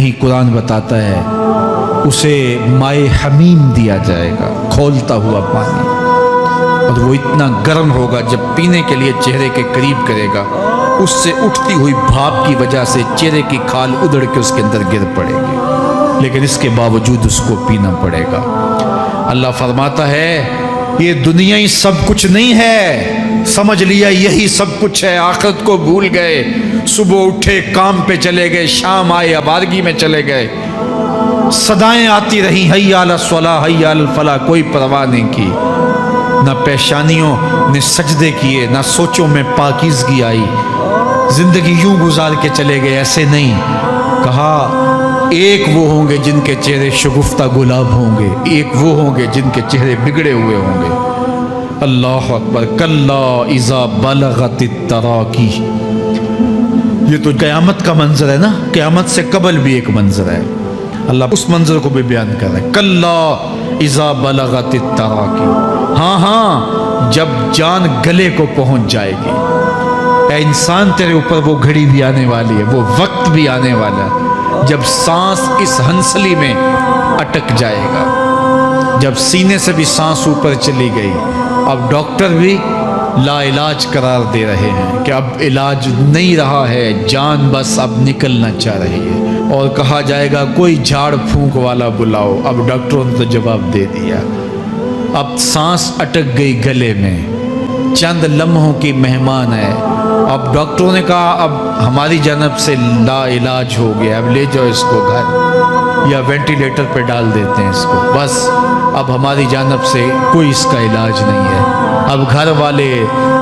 ही कुरान बताता है उसे माए हमीम दिया जाएगा, खौलता हुआ पानी, और वो इतना गर्म होगा जब पीने के लिए चेहरे के करीब करेगा उससे उठती हुई भाप की वजह से चेहरे की खाल उधड़ के उसके अंदर गिर पड़ेगी, लेकिन इसके बावजूद उसको पीना पड़ेगा। अल्लाह फरमाता है ये दुनिया ही सब कुछ नहीं है, समझ लिया यही सब कुछ है, आखिरत को भूल गए, सुबह उठे काम पे चले गए, शाम आए आबादगी में चले गए, सदाएं आती रही हय्या अला स्वला हय्या अल फला, कोई परवाह नहीं की, ना पेशानियों ने सजदे किए, ना सोचों में पाकीज़गी आई, जिंदगी यूं गुजार के चले गए। ऐसे नहीं, कहा एक वो होंगे जिनके चेहरे शगुफ्ता गुलाब होंगे, एक वो होंगे जिनके चेहरे बिगड़े हुए होंगे। अल्लाह अकबर। कल्ला इज़ा बलगतित तराकी, ये तो क़यामत का मंजर है ना, क़यामत से कबल भी एक मंजर है, अल्लाह उस मंजर को भी बयान कर रहा है। कल्ला इज़ा बलगतित तराकी, हाँ हाँ जब जान गले को पहुंच जाएगी। ऐ इंसान तेरे ऊपर वो घड़ी भी आने वाली है, वो वक्त भी आने वाला है जब सांस इस हंसली में अटक जाएगा, जब सीने से भी सांस ऊपर चली गई। अब डॉक्टर भी लाइलाज करार दे रहे हैं कि अब इलाज नहीं रहा है, जान बस अब निकलना चाह रही है, और कहा जाएगा कोई झाड़ फूंक वाला बुलाओ। अब डॉक्टरों ने तो जवाब दे दिया, अब सांस अटक गई गले में, चंद लम्हों की मेहमान है। अब डॉक्टरों ने कहा अब हमारी जानब से ला इलाज हो गया, अब ले जाओ इसको घर या वेंटिलेटर पे डाल देते हैं इसको, बस अब हमारी जानब से कोई इसका इलाज नहीं है। अब घर वाले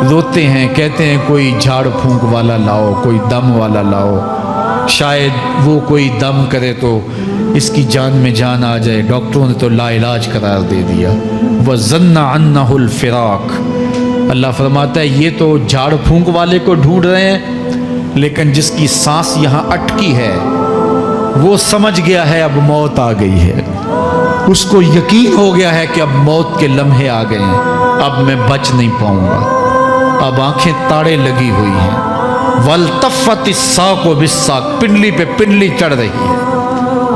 रोते हैं, कहते हैं कोई झाड़ फूंक वाला लाओ, कोई दम वाला लाओ, शायद वो कोई दम करे तो इसकी जान में जान आ जाए। डॉक्टरों ने तो ला इलाज करार दे दिया। वज़न्ना अन्नहुल फ़िराक, अल्लाह फरमाता है ये तो झाड़ फूंक वाले को ढूंढ रहे हैं, लेकिन जिसकी सांस यहाँ अटकी है वो समझ गया है अब मौत आ गई है, उसको यकीन हो गया है कि अब मौत के लम्हे आ गए हैं, अब मैं बच नहीं पाऊंगा। अब आंखें ताड़े लगी हुई हैं। वल्तफ़तिस साक़ु बिस्साक़, पिंडली पे पिंडली चढ़ रही है।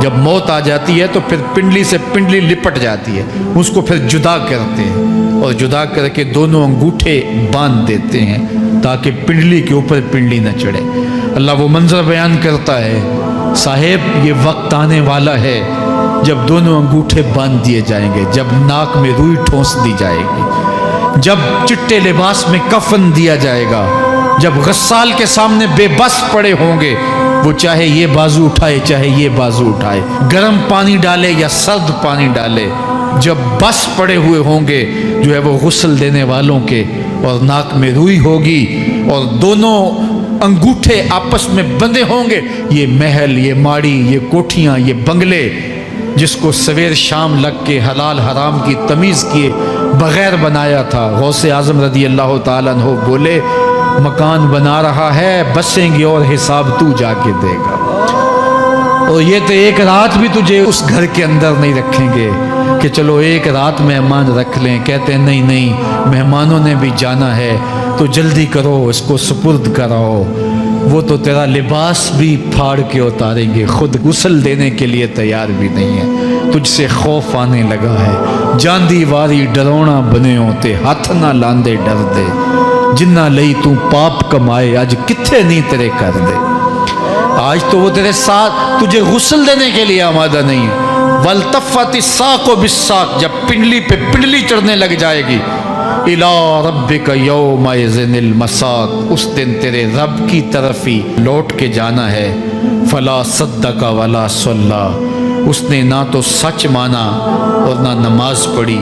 जब मौत आ जाती है तो फिर पिंडली से पिंडली लिपट जाती है, उसको फिर जुदा करते हैं और जुदा करके दोनों अंगूठे बांध देते हैं ताकि पिंडली के ऊपर पिंडली न चढ़े। अल्लाह वो मंजर बयान करता है, साहेब ये वक्त आने वाला है जब दोनों अंगूठे बांध दिए जाएंगे, जब नाक में रुई ठोंस दी जाएगी, जब चिट्टे लिबास में कफन दिया जाएगा, जब गस्साल के सामने बेबस पड़े होंगे, वो चाहे ये बाजू उठाए चाहे ये बाजू उठाए, गर्म पानी डाले या सर्द पानी डाले, जब बस पड़े हुए होंगे जो है वो गुस्ल देने वालों के, और नाक में रुई होगी और दोनों अंगूठे आपस में बंधे होंगे। ये महल, ये माड़ी, ये कोठियाँ, ये बंगले जिसको सवेर शाम लग के हलाल हराम की तमीज़ किए बग़ैर बनाया था, गौसे आज़म रज़ी अल्लाह ताला अन्हु बोले मकान बना रहा है, बसेंगे और हिसाब तू जाके देगा, और ये तो एक रात भी तुझे उस घर के अंदर नहीं रखेंगे कि चलो एक रात मेहमान रख लें। कहते हैं नहीं नहीं, मेहमानों ने भी जाना है तो जल्दी करो, इसको सुपुर्द कराओ। वो तो तेरा लिबास भी फाड़ के उतारेंगे, खुद गुस्ल देने के लिए तैयार भी नहीं है, तुझसे खौफ आने लगा है। जांदी वारी डरोना बने होते, हाथ ना लांदे डर दे, जिन्ना लई तू पाप कमाए आज किथे नहीं तेरे कर दे। आज तो वो तेरे साथ तुझे गुस्ल देने के लिए आमादा नहीं है। वल्तफ़तिस साक़ु बिस्साक़, जब पिंडली पे पिंडली चढ़ने लग जाएगी, इला रब्बिका यौमइज़िनिल मसाक़, उस दिन तेरे रब की तरफ ही लौट के जाना है। फला सद्दक़ वला सल्ला, उसने ना तो सच माना और ना नमाज पढ़ी,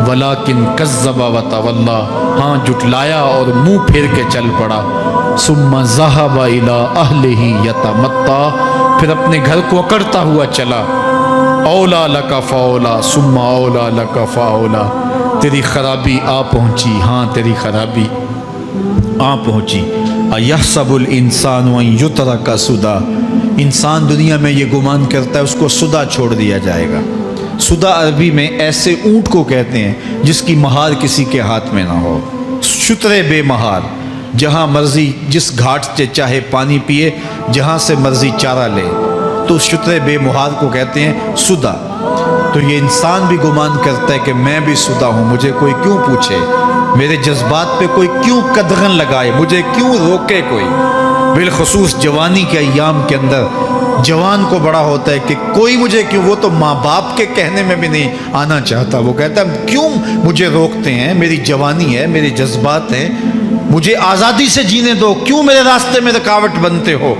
वलाकिन कज़्ज़ब व तवल्ला, हाँ जुटलाया और मुंह फेर के चल पड़ा। सुम्मा ज़हब इला अहलिही यतमत्ता, फिर अपने घर को अकड़ता हुआ चला। औला लका फ़औला सुम्मा औला लका फ़औला, तेरी खराबी आ पहुँची, हाँ तेरी खराबी आ पहुँची। अयहसबुल इंसान व युतरका सुदा, इंसान दुनिया में ये गुमान करता है उसको सुदा छोड़ दिया जाएगा। सुदा अरबी में ऐसे ऊँट को कहते हैं जिसकी महार किसी के हाथ में ना हो, शुतरे बेमहार, जहाँ मर्जी जिस घाट से चाहे पानी पिए, जहाँ से मर्जी चारा ले। तो उस शुतरे बेमुहार को कहते हैं सुदा। तो ये इंसान भी गुमान करता है कि मैं भी सुदा हूँ, मुझे कोई क्यों पूछे, मेरे जज्बात पे कोई क्यों कदगन लगाए, मुझे क्यों रोके कोई। बिलखसूस जवानी के अय्याम के अंदर जवान को बड़ा होता है कि कोई मुझे क्यों, वो तो माँ बाप के कहने में भी नहीं आना चाहता, वो कहता है क्यों मुझे रोकते हैं, मेरी जवानी है, मेरे जज्बात हैं, मुझे आज़ादी से जीने दो, क्यों मेरे रास्ते में रुकावट बनते हो,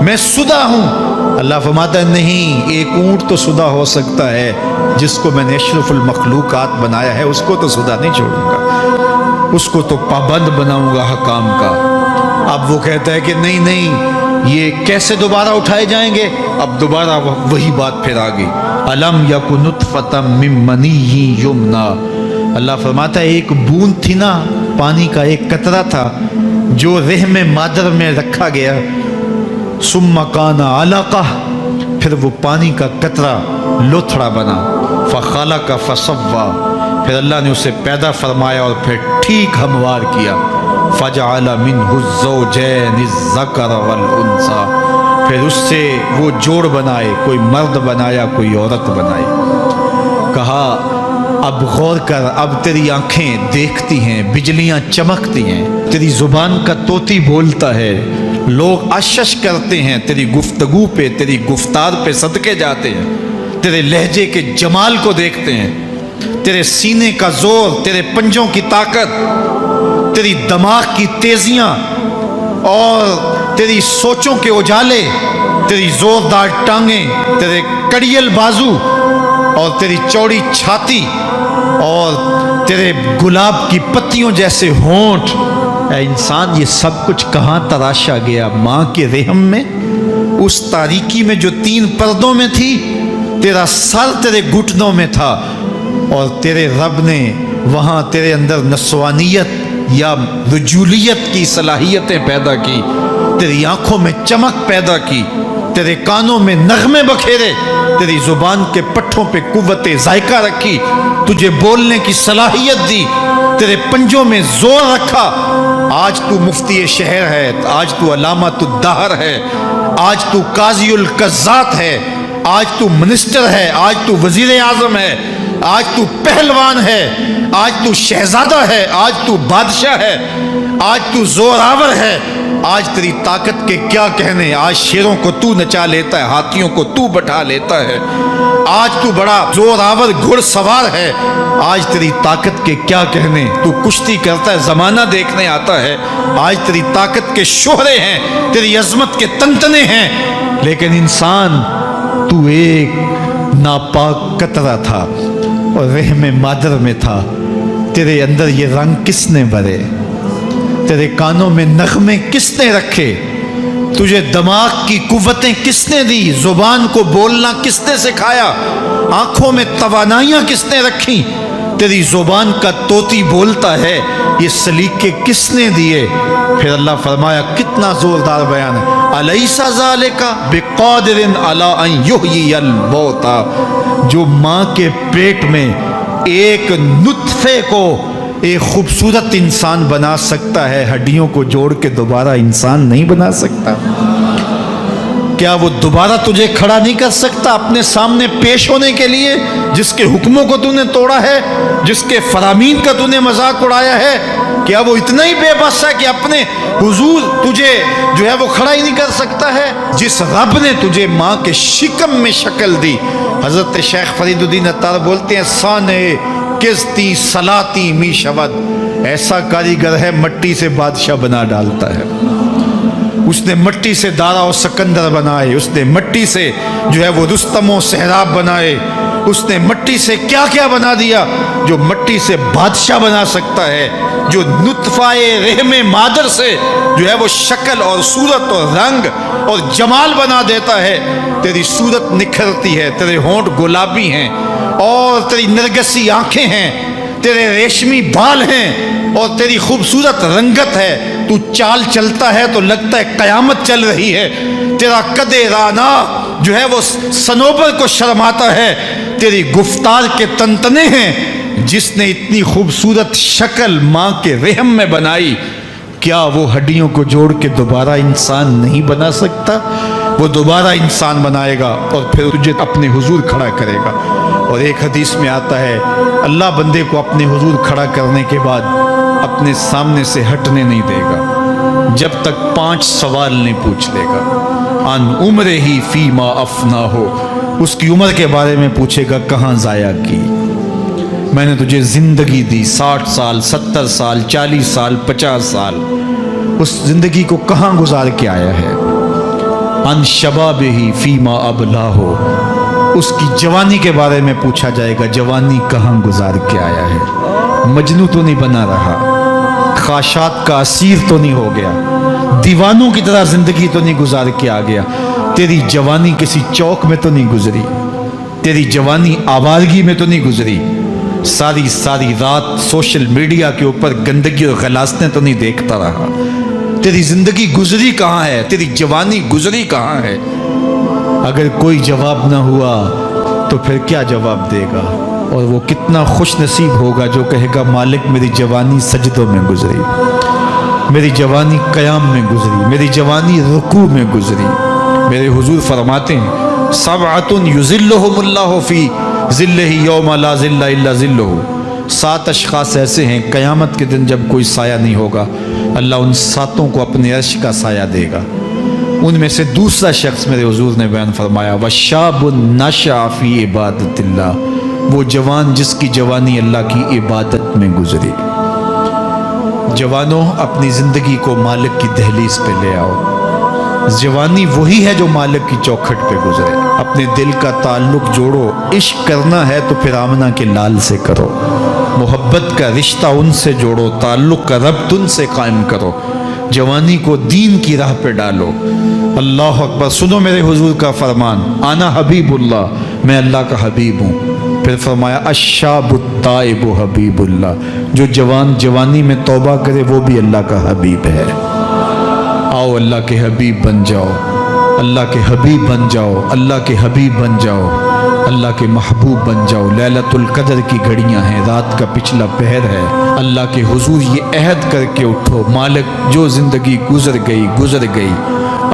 मैं सुदा हूँ। अल्लाह फरमाता है नहीं, एक ऊँट तो सुदा हो सकता है, जिसको मैंने अशरफुल मखलूकात बनाया है उसको तो सुदा नहीं छोड़ूंगा, उसको तो पाबंद बनाऊंगा हकाम का। अब वो कहता है कि नहीं नहीं, ये कैसे दोबारा उठाए जाएंगे। अब दोबारा वही बात फिर आ गई, अलम यकु नुतफतम मिन मनीय्यि युमना। अल्लाह फरमाता है एक बूंद थी ना, पानी का एक कतरा था जो रहम मादर में रखा गया, सुम्मा काना अलका, फिर वो पानी का कतरा लोथड़ा बना, फखलक फसव्वा, फिर अल्लाह ने उसे पैदा फरमाया और फिर ठीक हमवार किया, फजअल मिन्हु ज़ौजैनि ज़कर वल उन्सा, फिर उससे वो जोड़ बनाए, कोई मर्द बनाया कोई औरत बनाई। कहा अब गौर कर, अब तेरी आंखें देखती हैं, बिजलियां चमकती हैं, तेरी जुबान का तोती बोलता है, लोग आश्चर्य करते हैं तेरी गुफ्तगू पे, तेरी गुफ्तार पे सदके जाते हैं, तेरे लहजे के जमाल को देखते हैं, तेरे सीने का जोर, तेरे पंजों की ताकत, तेरी दिमाग की तेजियां और तेरी सोचों के उजाले, तेरी जोरदार टांगें, तेरे कड़ियल बाजू और तेरी चौड़ी छाती और तेरे गुलाब की पत्तियों जैसे होंठ। ऐ इंसान, ये सब कुछ कहाँ तराशा गया? माँ के रहम में, उस तारीकी में जो 3 पर्दों में थी, तेरा सर तेरे घुटनों में था और तेरे रब ने वहाँ तेरे अंदर नस्वानियत या रजूलियत की सलाहियतें पैदा की, तेरी आंखों में चमक पैदा की, तेरे कानों में नगमे बखेरे, तेरी जुबान के पट्ठों पे कुव्वते जायका रखी, तुझे बोलने की सलाहियत दी, तेरे पंजों में जोर रखा। आज तू मुफ्ती शहर है, आज तू अलामतुद दहर है, आज तू काज़ीउल कज़्ज़ात है, आज तू मिनिस्टर है, आज तू वजीर आज़म है, आज तू पहलवान है, आज तू शहजादा है, आज तू बादशाह है, आज तू जोरावर है, आज तेरी ताकत के क्या कहने। आज शेरों को तू नचा लेता है, हाथियों को तू बैठा लेता है, आज तू बड़ा जोरावर घुड़सवार है, आज तेरी ताकत के क्या कहने। तू कुश्ती करता है, जमाना देखने आता है, आज तेरी ताकत के शोहरे हैं, तेरी अजमत के तंतने हैं। लेकिन इंसान, तू एक नापाक कतरा था और रहम मादर में था, तेरे अंदर ये रंग किसने भरे, तेरे कानों में नगमे किसने रखे, तुझे दिमाग की कुव्वतें किसने दी, जुबान को बोलना किसने सिखाया, आंखों में तवानाइयां किसने रखी, तेरी जुबान का तोती बोलता है, ये सलीके किसने दिए। फिर अल्लाह फरमाया, कितना जोरदार बयान है, अलैसा ज़ालिका बिक़ादिरिन अला अन युहयियल मौता। जो माँ के पेट में एक नुत्फे को एक खूबसूरत इंसान बना सकता है, हड्डियों को जोड़ के दोबारा इंसान नहीं बना सकता? क्या वो दोबारा तुझे खड़ा नहीं कर सकता अपने सामने पेश होने के लिए, जिसके हुक्मों को तूने तोड़ा है, जिसके फरामीन का तूने मजाक उड़ाया है? क्या वो इतना ही बेबस है कि अपने हुजूर तुझे जो है वो खड़ा ही नहीं कर सकता है? जिस रब ने तुझे माँ के शिकम में शक्ल दी, हजरत शेख फरीदुद्दीन अत्तार बोलते हैं, साने किस्ती सलाती मी शवद, ऐसा कारीगर है मट्टी से बादशाह बना डालता है। उसने मट्टी से दारा और सिकंदर बनाए, उसने मट्टी से जो है वो रुस्तम और सहराब बनाए, उसने मट्टी से क्या क्या बना दिया जो मट्टी से बादशाह बना सकता है, जो नुत्फाए रहमे मादर से जो है वो शक्ल और सूरत और रंग और जमाल बना देता है। तेरी सूरत निखरती है, तेरे होंठ गुलाबी हैं और तेरी नरगसी आंखें हैं, तेरे रेशमी बाल हैं और तेरी खूबसूरत रंगत है। तू चाल चलता है तो लगता है कयामत चल रही है। तेरा कदे राना जो है वो सनोबर को शर्माता है। तेरी गुफ्तार के तंतने हैं। जिसने इतनी खूबसूरत शक्ल माँ के रहम में बनाई, क्या वो हड्डियों को जोड़ के दोबारा इंसान नहीं बना सकता? وہ دوبارہ انسان بنائے گا اور پھر تجھے اپنے حضور کھڑا کرے گا۔ اور ایک حدیث میں آتا ہے اللہ بندے کو اپنے حضور کھڑا کرنے کے بعد اپنے سامنے سے ہٹنے نہیں دے گا جب تک 5 سوال نہیں پوچھ لے گا۔ ان عمرہ ہی فیما افنا ہو، اس کی عمر کے بارے میں پوچھے گا کہاں ضائع کی، میں نے تجھے زندگی دی 60 سال 70 سال 40 سال 50 سال، اس زندگی کو کہاں گزار کے آیا ہے۔ ان شباب ہی فیما ابلا ہو، اس کی جوانی کے بارے میں پوچھا جائے گا جوانی کہاں گزار کے آیا ہے، مجنوں تو نہیں بنا رہا، خواہشات کا اسیر تو نہیں ہو گیا، دیوانوں کی طرح زندگی تو نہیں گزار کے آ گیا، تیری جوانی کسی چوک میں تو نہیں گزری، تیری جوانی آوارگی میں تو نہیں گزری، ساری رات سوشل میڈیا کے اوپر گندگی اور غلاستیں تو نہیں دیکھتا رہا، تیری زندگی گزری کہاں ہے، تیری جوانی گزری کہاں ہے۔ اگر کوئی جواب نہ ہوا تو پھر کیا جواب دے گا، اور وہ کتنا خوش نصیب ہوگا جو کہے گا مالک میری جوانی سجدوں میں گزری، میری جوانی قیام میں گزری، میری جوانی رکوع میں گزری۔ میرے حضور فرماتے ہیں سبعۃ یظلھم اللہ فی ظلہ یوم لا ظل الا ظلہ، 7 اشخاص ایسے ہیں قیامت کے دن جب کوئی سایہ نہیں ہوگا اللہ ان 7 کو اپنے عرش کا سایہ دے گا۔ ان میں سے دوسرا شخص میرے حضور نے بیان فرمایا وشاب نشأ فی عبادت اللہ، وہ جوان جس کی جوانی اللہ کی عبادت میں گزری۔ جوانوں اپنی زندگی کو مالک کی دہلیز پہ لے آؤ، جوانی وہی ہے جو مالک کی چوکھٹ پہ گزرے۔ اپنے دل کا تعلق جوڑو، عشق کرنا ہے تو پھر آمنہ کے لال سے کرو، محبت کا رشتہ ان سے جوڑو، تعلق کا ربط ان سے قائم کرو، جوانی کو دین کی راہ پہ ڈالو۔ اللہ اکبر، سنو میرے حضور کا فرمان انا حبیب اللہ، میں اللہ کا حبیب ہوں۔ پھر فرمایا الشاب التائب حبیب اللہ، جو جوان جوانی میں توبہ کرے وہ بھی اللہ کا حبیب ہے۔ آؤ اللہ کے حبیب بن جاؤ، اللہ کے حبیب بن جاؤ، اللہ کے حبیب بن جاؤ، اللہ کے محبوب بن جاؤ۔ لیلۃ القدر کی گھڑیاں ہیں، رات کا پچھلا پہر ہے، اللہ کے حضور یہ عہد کر کے اٹھو مالک جو زندگی گزر گئی،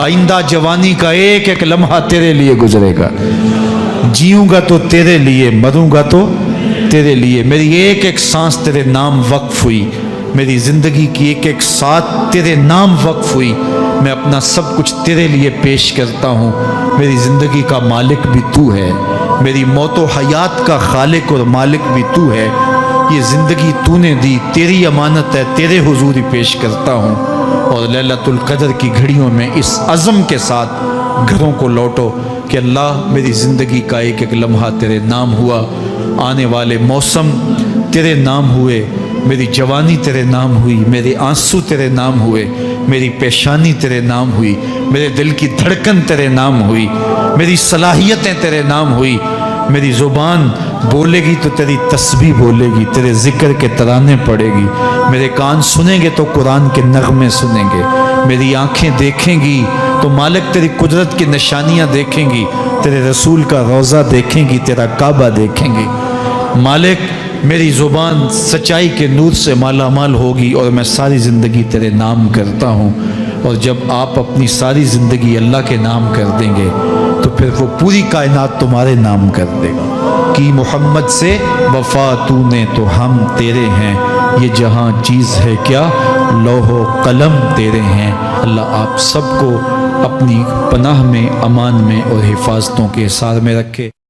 آئندہ جوانی کا ایک ایک لمحہ تیرے لیے گزرے گا، جیوں گا تو تیرے لیے، مروں گا تو تیرے لیے، میری ایک ایک سانس تیرے نام وقف ہوئی، میری زندگی کی ایک ایک ساتھ تیرے نام وقف ہوئی، میں اپنا سب کچھ تیرے لیے پیش کرتا ہوں۔ میری زندگی کا مالک بھی تو ہے، میری موت و حیات کا خالق اور مالک بھی تو ہے، یہ زندگی تو نے دی، تیری امانت ہے، تیرے حضور ہی پیش کرتا ہوں۔ اور لیلۃ القدر کی گھڑیوں میں اس عزم کے ساتھ گھروں کو لوٹو کہ اللہ میری زندگی کا ایک ایک لمحہ تیرے نام ہوا، آنے والے موسم تیرے نام ہوئے، میری جوانی تیرے نام ہوئی، میرے آنسو تیرے نام ہوئے، میری پیشانی تیرے نام ہوئی، میرے دل کی دھڑکن تیرے نام ہوئی، میری صلاحیتیں تیرے نام ہوئی، میری زبان بولے گی تو تیری تسبیح بولے گی، تیرے ذکر کے ترانے پڑے گی، میرے کان سنیں گے تو قرآن کے نغمے سنیں گے، میری آنکھیں دیکھیں گی تو مالک تیری قدرت کی نشانیاں دیکھیں گی، تیرے رسول کا روضہ دیکھیں گی، تیرا کعبہ دیکھیں گی۔ مالک میری زبان سچائی کے نور سے مالا مال ہوگی اور میں ساری زندگی تیرے نام کرتا ہوں۔ اور جب آپ اپنی ساری زندگی اللہ کے نام کر دیں گے تو پھر وہ پوری کائنات تمہارے نام کر دے گا کہ محمد سے وفا تو نے تو ہم تیرے ہیں، یہ جہاں چیز ہے کیا لوح و قلم تیرے ہیں۔ اللہ آپ سب کو اپنی پناہ میں، امان میں اور حفاظتوں کے حصار میں رکھے۔